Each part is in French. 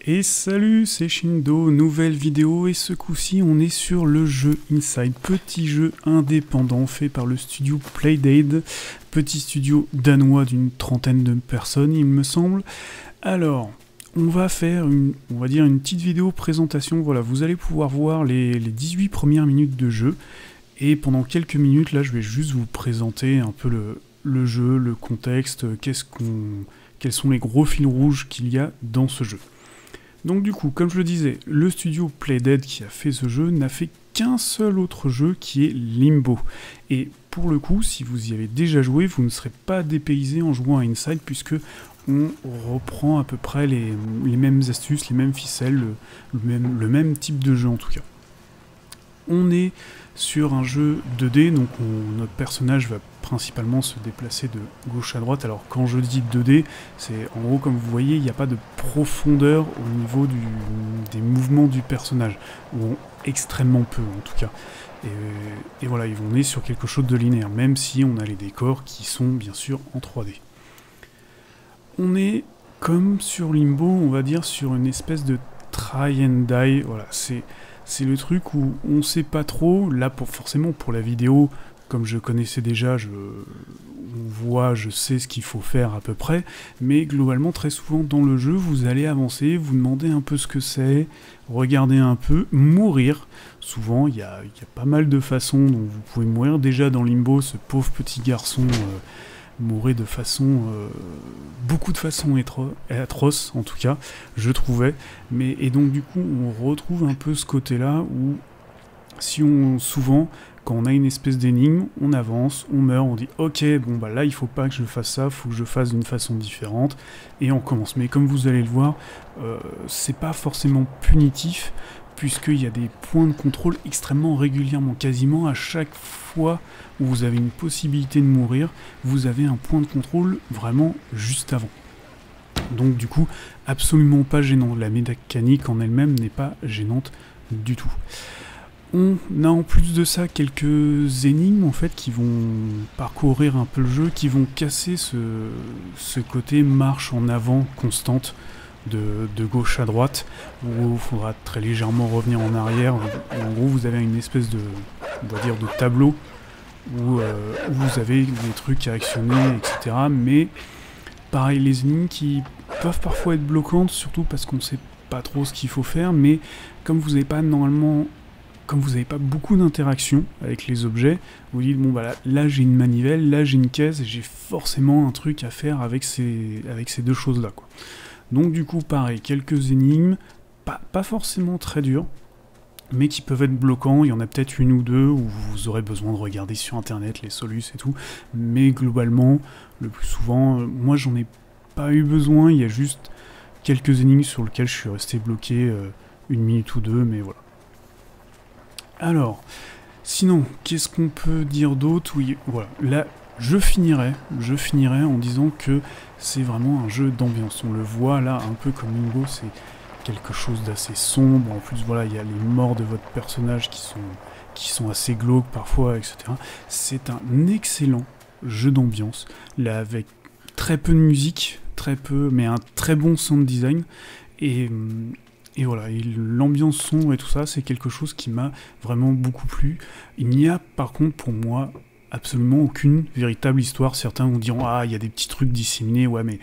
Et salut, c'est Shindo, nouvelle vidéo, et ce coup-ci on est sur le jeu Inside, petit jeu indépendant fait par le studio Playdead, petit studio danois d'une trentaine de personnes il me semble. Alors, on va faire une petite vidéo présentation, voilà, vous allez pouvoir voir les 18 premières minutes de jeu, et pendant quelques minutes là je vais juste vous présenter un peu le jeu, le contexte, quels sont les gros fils rouges qu'il y a dans ce jeu. Donc du coup, comme je le disais, le studio Playdead qui a fait ce jeu n'a fait qu'un seul autre jeu qui est Limbo. Et pour le coup, si vous y avez déjà joué, vous ne serez pas dépaysé en jouant à Inside puisque on reprend à peu près les mêmes astuces, les mêmes ficelles, le même type de jeu en tout cas. On est sur un jeu 2D, donc notre personnage va principalement se déplacer de gauche à droite. Alors quand je dis 2D, c'est en gros comme vous voyez, il n'y a pas de profondeur au niveau des mouvements du personnage, ou extrêmement peu en tout cas. Et voilà, on est sur quelque chose de linéaire, même si on a les décors qui sont bien sûr en 3D. On est comme sur Limbo, on va dire sur une espèce de try and die, voilà, c'est le truc où on sait pas trop, là forcément pour la vidéo, comme je connaissais déjà, je sais ce qu'il faut faire à peu près, mais globalement très souvent dans le jeu, vous allez avancer, vous demandez un peu ce que c'est, regardez un peu, mourir. Souvent, il y a pas mal de façons dont vous pouvez mourir. Déjà dans Limbo, ce pauvre petit garçon mourait de façon... beaucoup de façons atroces, en tout cas, je trouvais. Et donc du coup, on retrouve un peu ce côté-là où, souvent, quand on a une espèce d'énigme, on avance, on meurt, on dit « Ok, bon bah là, il faut pas que je fasse ça, faut que je fasse d'une façon différente. » Et on commence. Mais comme vous allez le voir, c'est pas forcément punitif, puisqu'il y a des points de contrôle extrêmement régulièrement. Quasiment à chaque fois où vous avez une possibilité de mourir, vous avez un point de contrôle vraiment juste avant. Donc du coup, absolument pas gênant. La mécanique en elle-même n'est pas gênante du tout. On a en plus de ça quelques énigmes en fait qui vont parcourir un peu le jeu, qui vont casser ce côté marche en avant constante de gauche à droite, où il faudra très légèrement revenir en arrière. En gros, vous avez une espèce de, on va dire, de tableau où vous avez des trucs à actionner, etc. Mais pareil, les énigmes qui peuvent parfois être bloquantes, surtout parce qu'on ne sait pas trop ce qu'il faut faire, mais comme vous n'avez pas beaucoup d'interaction avec les objets, vous dites bon bah là j'ai une manivelle, là j'ai une caisse, et j'ai forcément un truc à faire avec ces deux choses là quoi. Donc du coup pareil, quelques énigmes, pas forcément très dures, mais qui peuvent être bloquants. Il y en a peut-être une ou deux où vous aurez besoin de regarder sur internet les solutions et tout, mais globalement, le plus souvent, moi j'en ai pas eu besoin, il y a juste quelques énigmes sur lesquelles je suis resté bloqué une minute ou deux, mais voilà. Alors, sinon, qu'est-ce qu'on peut dire d'autre? Oui, voilà, là, je finirai en disant que c'est vraiment un jeu d'ambiance. On le voit là, un peu comme Limbo, c'est quelque chose d'assez sombre. En plus, voilà, il y a les morts de votre personnage qui sont assez glauques parfois, etc. C'est un excellent jeu d'ambiance, là, avec très peu de musique, mais un très bon sound design. Et voilà, et l'ambiance sombre et tout ça, c'est quelque chose qui m'a vraiment beaucoup plu. Il n'y a par contre pour moi absolument aucune véritable histoire. Certains vont dire « Ah, il y a des petits trucs disséminés, ouais mais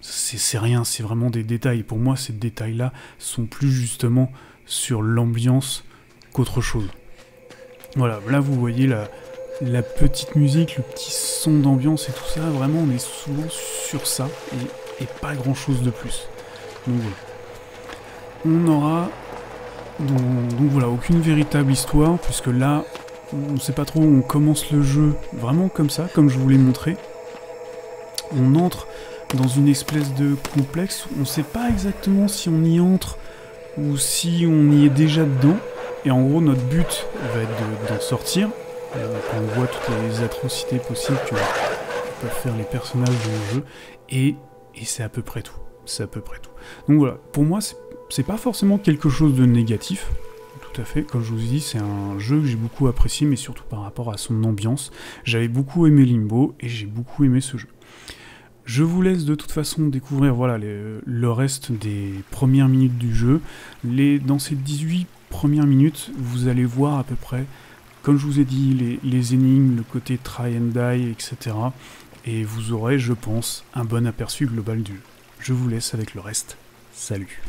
c'est rien, c'est vraiment des détails. » Pour moi, ces détails-là sont plus justement sur l'ambiance qu'autre chose. Voilà, là vous voyez la petite musique, le petit son d'ambiance et tout ça, vraiment on est souvent sur ça et pas grand-chose de plus. Donc voilà. On aura donc voilà, aucune véritable histoire, puisque là, on ne sait pas trop, on commence le jeu vraiment comme ça, comme je vous l'ai montré. On entre dans une espèce de complexe, on ne sait pas exactement si on y entre ou si on y est déjà dedans, et en gros notre but va être d'en sortir. On voit toutes les atrocités possibles que peuvent faire les personnages du jeu, et c'est à peu près tout. C'est à peu près tout. Donc voilà, pour moi, c'est pas forcément quelque chose de négatif, tout à fait, comme je vous ai dit, c'est un jeu que j'ai beaucoup apprécié, mais surtout par rapport à son ambiance. J'avais beaucoup aimé Limbo, et j'ai beaucoup aimé ce jeu. Je vous laisse de toute façon découvrir voilà, le reste des premières minutes du jeu. Dans ces 18 premières minutes, vous allez voir à peu près, comme je vous ai dit, les énigmes, le côté try and die, etc. Et vous aurez, je pense, un bon aperçu global du jeu. Je vous laisse avec le reste. Salut.